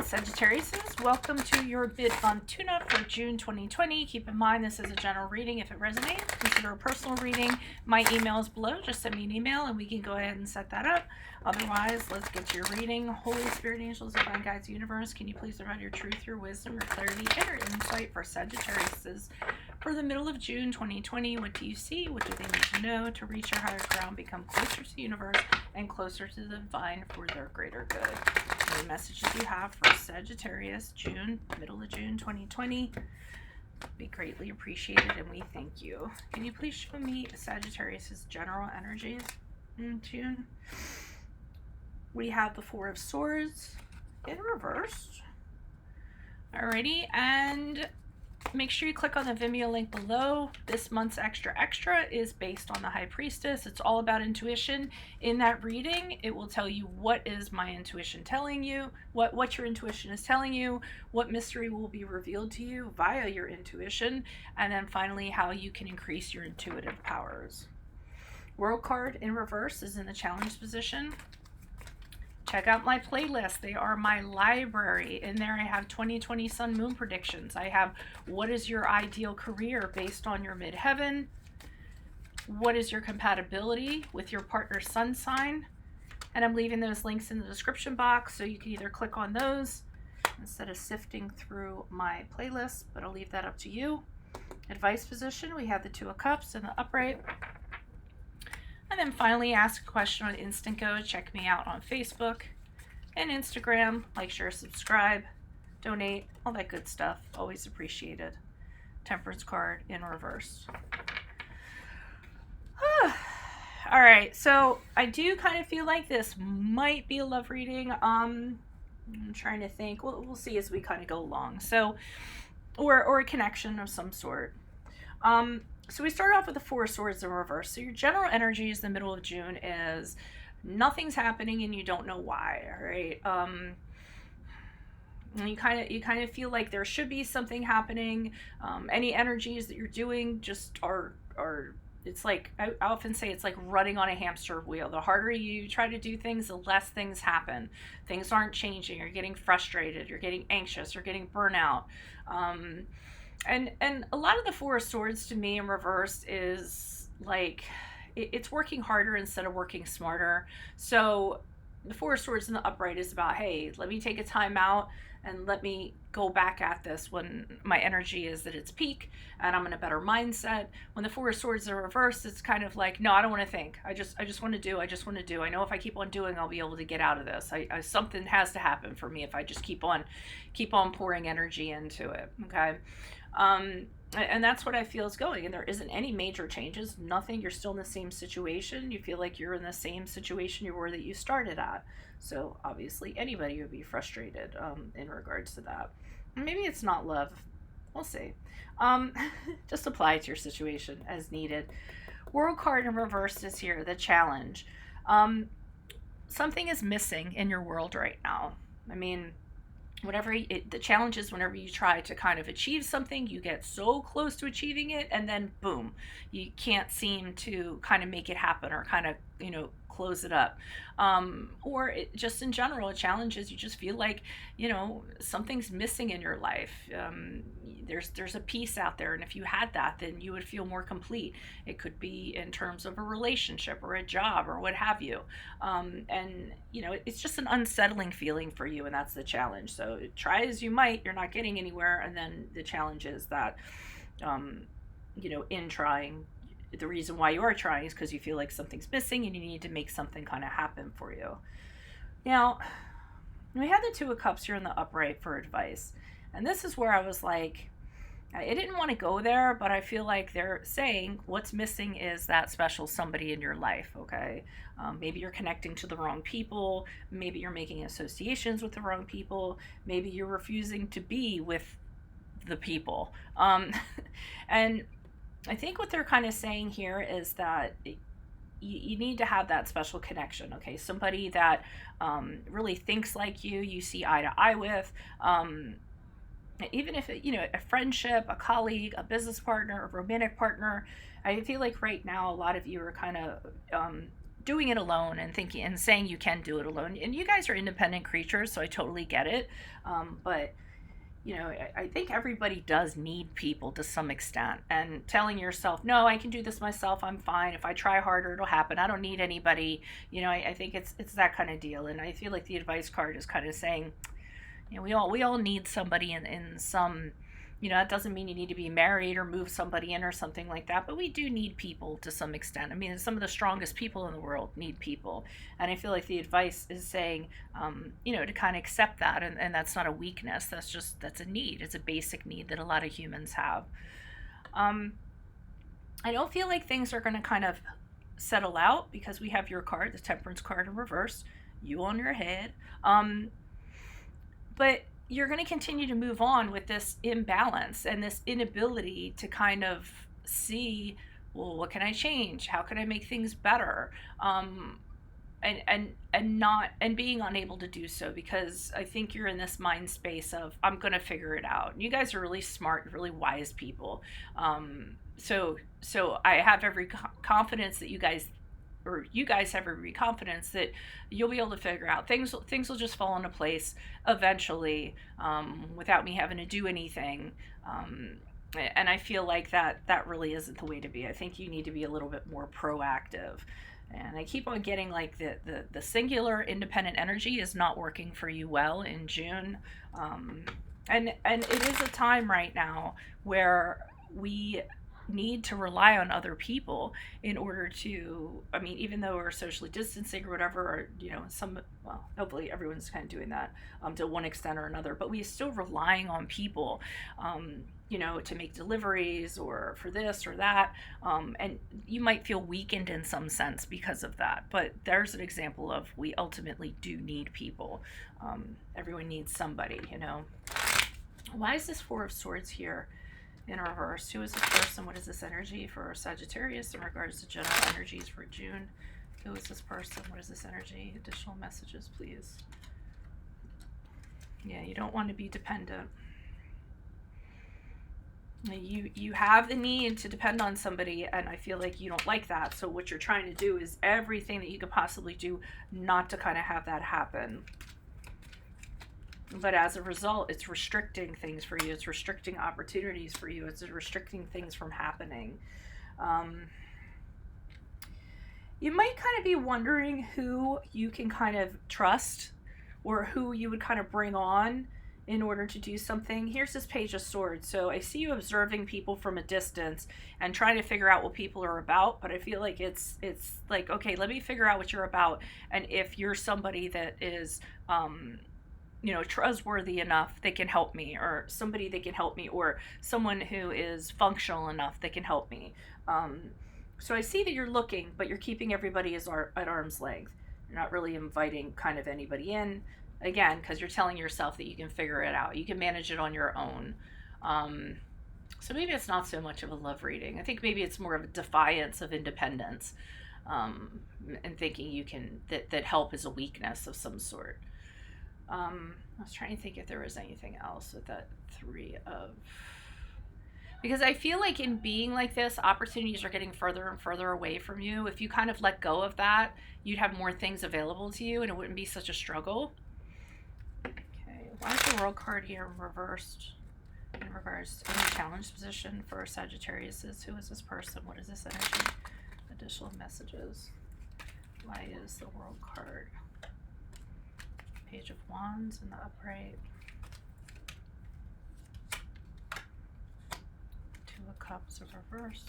Sagittariuses, welcome to your mid-month tune-up for June 2020. Keep in mind this is a general reading. If it resonates, consider a personal reading. My email is below. Just send me an email and we can go ahead and set that up. Otherwise, let's get to your reading. Holy Spirit, angels, divine guides, universe, can you please provide your truth, your wisdom, your clarity, and your insight for Sagittariuses for the middle of June 2020? What do you see? What do they need to know to reach their higher ground, become closer to the universe, and closer to the divine for their greater good? Any messages you have for Sagittarius, middle of June 2020, be greatly appreciated, and we thank you. Can you please show me Sagittarius's general energies in June? We have the Four of Swords in reverse. Alrighty, and make sure you click on the Vimeo link below. This month's extra is based on the High Priestess. It's all about intuition. In that reading, it will tell you what is my intuition telling you, what your intuition is telling you, what mystery will be revealed to you via your intuition, and then finally how you can increase your intuitive powers. World card in reverse is in the challenge position. Check out my playlist. They are my library. In there I have 2020 Sun Moon predictions. I have what is your ideal career based on your midheaven? What is your compatibility with your partner's sun sign? And I'm leaving those links in the description box so you can either click on those instead of sifting through my playlist, but I'll leave that up to you. Advice position, we have the Two of Cups in the upright. And then finally, ask a question on Instant Go. Check me out on Facebook and Instagram. Like, share, subscribe, donate, all that good stuff. Always appreciated. Temperance card in reverse. All right, so I do kind of feel like this might be a love reading. I'm trying to think. We'll see as we kind of go along. So, or a connection of some sort. So we start off with the Four of Swords in reverse. So your general energy is the middle of June is nothing's happening and you don't know why, all right? And you kind of feel like there should be something happening. Any energies that you're doing just are it's like, I often say it's like running on a hamster wheel. The harder you try to do things, the less things happen. Things aren't changing. You're getting frustrated. You're getting anxious. You're getting burnout. And a lot of the Four of Swords to me in reverse is like, it's working harder instead of working smarter. So the Four of Swords in the upright is about, hey, let me take a time out and let me go back at this when my energy is at its peak and I'm in a better mindset. When the Four of Swords are reversed, it's kind of like, no, I don't want to think. I just want to do. I know if I keep on doing, I'll be able to get out of this. Something has to happen for me if I just keep on pouring energy into it. Okay. And that's what I feel is going, and there isn't any major changes, nothing. You're still in the same situation. You feel like you're in the same situation you were that you started at. So obviously anybody would be frustrated in regards to that. Maybe it's not love. We'll see. Just apply it to your situation as needed. World card in reverse is here, the challenge. Something is missing in your world right now. I mean, the challenge is whenever you try to kind of achieve something, you get so close to achieving it, and then boom, you can't seem to kind of make it happen or kind of, close it up. Just in general, a challenge is you just feel like, something's missing in your life. There's a piece out there, and if you had that, then you would feel more complete. It could be in terms of a relationship or a job or what have you. It's just an unsettling feeling for you, and that's the challenge. So try as you might, you're not getting anywhere, and then the challenge is that, in trying, the reason why you are trying is because you feel like something's missing and you need to make something kind of happen for you. Now, we have the Two of Cups here in the upright for advice. And this is where I was like, I didn't want to go there, but I feel like they're saying what's missing is that special somebody in your life, okay? Maybe you're connecting to the wrong people. Maybe you're making associations with the wrong people. Maybe you're refusing to be with the people. And I think what they're kind of saying here is that you need to have that special connection, okay? Somebody that really thinks like you see eye to eye with, even if, a friendship, a colleague, a business partner, a romantic partner. I feel like right now a lot of you are kind of doing it alone and thinking and saying you can do it alone. And you guys are independent creatures, so I totally get it. But I think everybody does need people to some extent, and telling yourself, no, I can do this myself, I'm fine, if I try harder it'll happen, I don't need anybody. I think it's that kind of deal. And I feel like the advice card is kind of saying, we all need somebody in some, it doesn't mean you need to be married or move somebody in or something like that, but we do need people to some extent. I mean, some of the strongest people in the world need people. And I feel like the advice is saying, to kind of accept that. And that's not a weakness. That's a need. It's a basic need that a lot of humans have. I don't feel like things are going to kind of settle out, because we have your card, the Temperance card in reverse, you on your head. But you're going to continue to move on with this imbalance and this inability to kind of see, well, what can I change? How can I make things better? And being unable to do so, because I think you're in this mind space of, I'm going to figure it out. You guys are really smart, really wise people. So I have every confidence that you guys have every confidence that you'll be able to figure out things will just fall into place eventually, without me having to do anything. And I feel like that really isn't the way to be. I think you need to be a little bit more proactive. And I keep on getting like the singular independent energy is not working for you well in June. And it is a time right now where we need to rely on other people in order to, even though we're socially distancing or whatever, or hopefully everyone's kind of doing that to one extent or another, but we're still relying on people to make deliveries or for this or that, and you might feel weakened in some sense because of that. But there's an example of, we ultimately do need people. Everyone needs somebody. Why is this Four of Swords here in reverse? Who is this person? What is this energy for Sagittarius in regards to general energies for June? Who is this person? What is this energy? Additional messages, please. Yeah, you don't want to be dependent. You have the need to depend on somebody, and I feel like you don't like that. So what you're trying to do is everything that you could possibly do not to kind of have that happen. But as a result, it's restricting things for you. It's restricting opportunities for you. It's restricting things from happening. You might kind of be wondering who you can kind of trust, or who you would kind of bring on in order to do something. Here's this Page of Swords. So I see you observing people from a distance and trying to figure out what people are about, but I feel like it's like, okay, let me figure out what you're about. And if you're somebody that is trustworthy enough, they can help me, or somebody that can help me, or someone who is functional enough that can help me. So I see that you're looking, but you're keeping everybody at arm's length. You're not really inviting kind of anybody in, again, because you're telling yourself that you can figure it out. You can manage it on your own. So maybe it's not so much of a love reading. I think maybe it's more of a defiance of independence, and thinking you can, that help is a weakness of some sort. I was trying to think if there was anything else with that Three of... Because I feel like in being like this, opportunities are getting further and further away from you. If you kind of let go of that, you'd have more things available to you, and it wouldn't be such a struggle. Okay, why is the World card here reversed? In regards to any challenge position for Sagittarius? Who is this person? What is this energy? Additional messages. Why is the World card? Page of Wands in the upright. Two of Cups are reversed.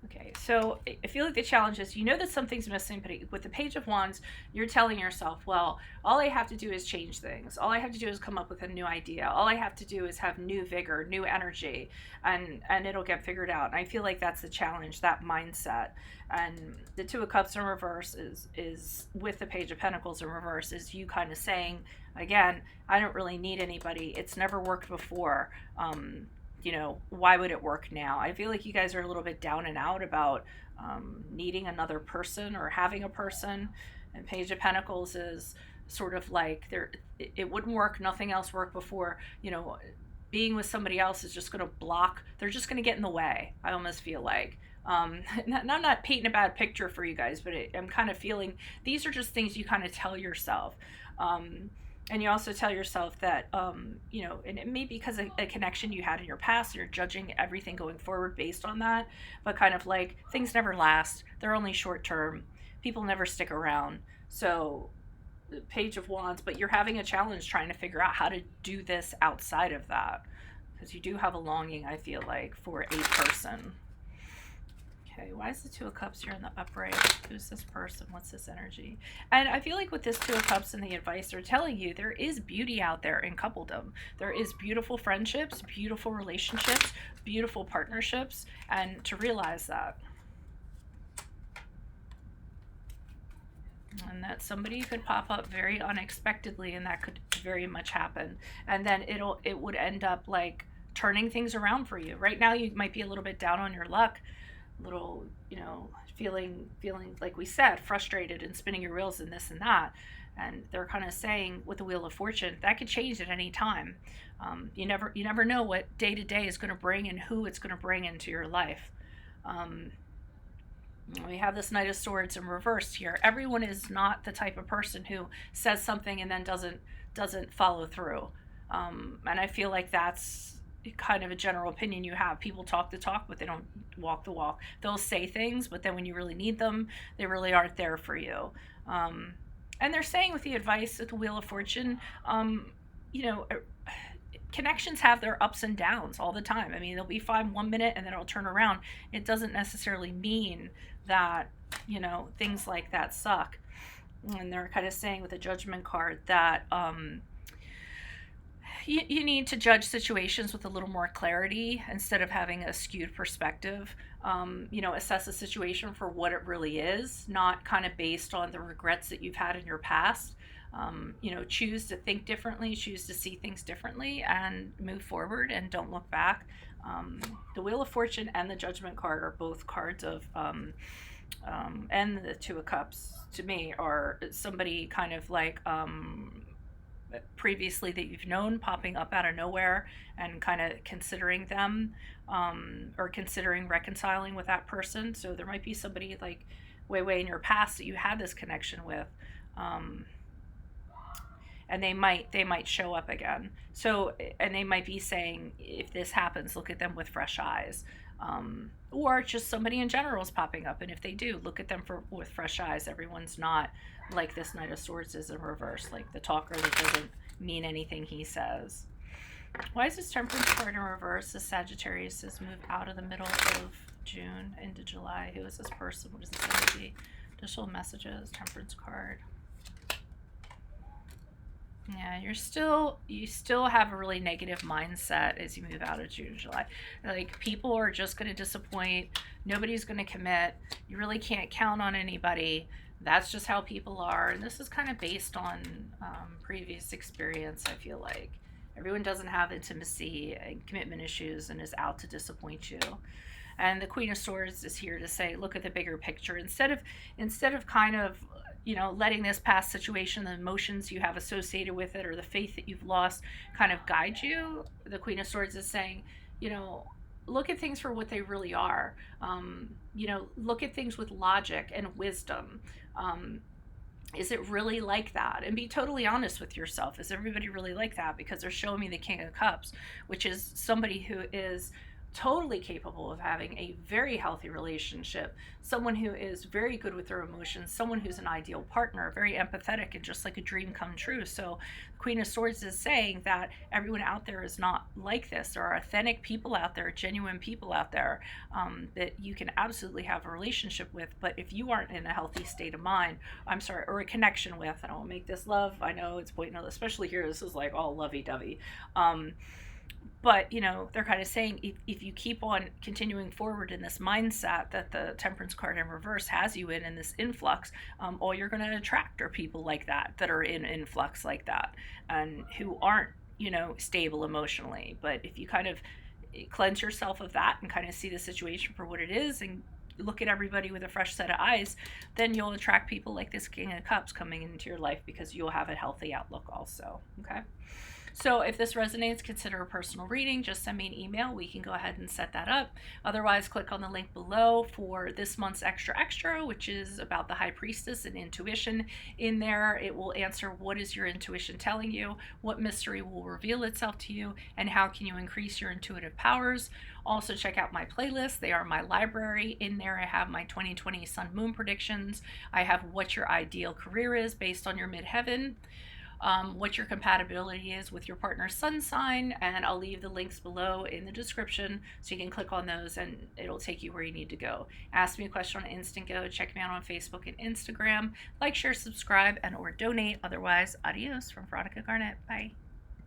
Okay, so I feel like the challenge is, that something's missing, but with the Page of Wands, you're telling yourself, well, all I have to do is change things. All I have to do is come up with a new idea. All I have to do is have new vigor, new energy, and it'll get figured out. And I feel like that's the challenge, that mindset. And the Two of Cups in reverse is with the Page of Pentacles in reverse, is you kind of saying, again, I don't really need anybody. It's never worked before. Why would it work now? I feel like you guys are a little bit down and out about needing another person or having a person. And Page of Pentacles is sort of like, it wouldn't work, nothing else worked before. being with somebody else is just going to block, they're just going to get in the way, I almost feel like. I'm not painting a bad picture for you guys, but I'm kind of feeling these are just things you kind of tell yourself. And you also tell yourself that, and it may be because of a connection you had in your past, and you're judging everything going forward based on that, but kind of like things never last. They're only short term. People never stick around. So, Page of Wands, but you're having a challenge trying to figure out how to do this outside of that. Because you do have a longing, I feel like, for a person. Okay, why is the Two of Cups here in the upright? Who's this person? What's this energy? And I feel like with this Two of Cups and the advice they're telling you, there is beauty out there in coupledom. There is beautiful friendships, beautiful relationships, beautiful partnerships, and to realize that. And that somebody could pop up very unexpectedly, and that could very much happen. And then it would end up like turning things around for you. Right now you might be a little bit down on your luck, little, feeling like we said, frustrated and spinning your wheels and this and that. And they're kind of saying with the Wheel of Fortune that could change at any time. You never know what day to day is going to bring and who it's going to bring into your life. We have this Knight of Swords in reverse here. Everyone is not the type of person who says something and then doesn't follow through. And I feel like that's kind of a general opinion you have. People talk the talk, but they don't walk the walk. They'll say things, but then when you really need them, they really aren't there for you. And they're saying with the advice at the Wheel of Fortune, connections have their ups and downs all the time. I mean, they'll be fine 1 minute and then it'll turn around. It doesn't necessarily mean that, things like that suck. And they're kind of saying with the Judgment card that you need to judge situations with a little more clarity instead of having a skewed perspective. Assess a situation for what it really is, not kind of based on the regrets that you've had in your past. Choose to think differently, choose to see things differently, and move forward and don't look back. The Wheel of Fortune and the Judgment card are both cards of, and the Two of Cups to me are somebody kind of like previously that you've known popping up out of nowhere and kind of considering them, or considering reconciling with that person. So there might be somebody like way in your past that you had this connection with. And they might show up again. So, and they might be saying, if this happens, look at them with fresh eyes. Or just somebody in general is popping up, and if they do, look at them with fresh eyes. Everyone's not like this Knight of Swords is in reverse, like the talker that doesn't mean anything he says. Why is this Temperance card in reverse? The Sagittarius is moved out of the middle of June into July. Who is this person? What is this energy? Additional messages, Temperance card. Yeah, you still have a really negative mindset as you move out of June, July. Like, people are just going to disappoint. Nobody's going to commit. You really can't count on anybody. That's just how people are. And this is kind of based on previous experience, I feel like. Everyone doesn't have intimacy and commitment issues and is out to disappoint you. And the Queen of Swords is here to say, look at the bigger picture. Instead of kind of letting this past situation, the emotions you have associated with it, or the faith that you've lost kind of guide you, the Queen of Swords is saying, look at things for what they really are. Look at things with logic and wisdom. Is it really like that? And be totally honest with yourself. Is everybody really like that? Because they're showing me the King of Cups, which is somebody who is totally capable of having a very healthy relationship, someone who is very good with their emotions, someone who's an ideal partner, very empathetic, and just like a dream come true. So Queen of Swords is saying that everyone out there is not like this. There are authentic people out there, genuine people out there, that you can absolutely have a relationship with. But if you aren't in a healthy state of mind, or a connection with, I don't make this love, I know it's pointing, especially here, this is like all lovey-dovey. But, they're kind of saying, if you keep on continuing forward in this mindset that the Temperance card in reverse has you in this influx, all you're going to attract are people like that are in influx like that, and who aren't, stable emotionally. But if you kind of cleanse yourself of that and kind of see the situation for what it is and look at everybody with a fresh set of eyes, then you'll attract people like this King of Cups coming into your life, because you'll have a healthy outlook also. Okay. So if this resonates, consider a personal reading. Just send me an email. We can go ahead and set that up. Otherwise, click on the link below for this month's extra, which is about the High Priestess and intuition. In there, it will answer what is your intuition telling you, what mystery will reveal itself to you, and how can you increase your intuitive powers. Also, check out my playlist. They are my library. In there, I have my 2020 Sun Moon predictions. I have what your ideal career is based on your midheaven. What your compatibility is with your partner's sun sign, and I'll leave the links below in the description so you can click on those and it'll take you where you need to go. Ask me a question on Instant Go. Check me out on Facebook and Instagram. Like, share, subscribe, and or donate. Otherwise, adios from Veronica Garnett. Bye.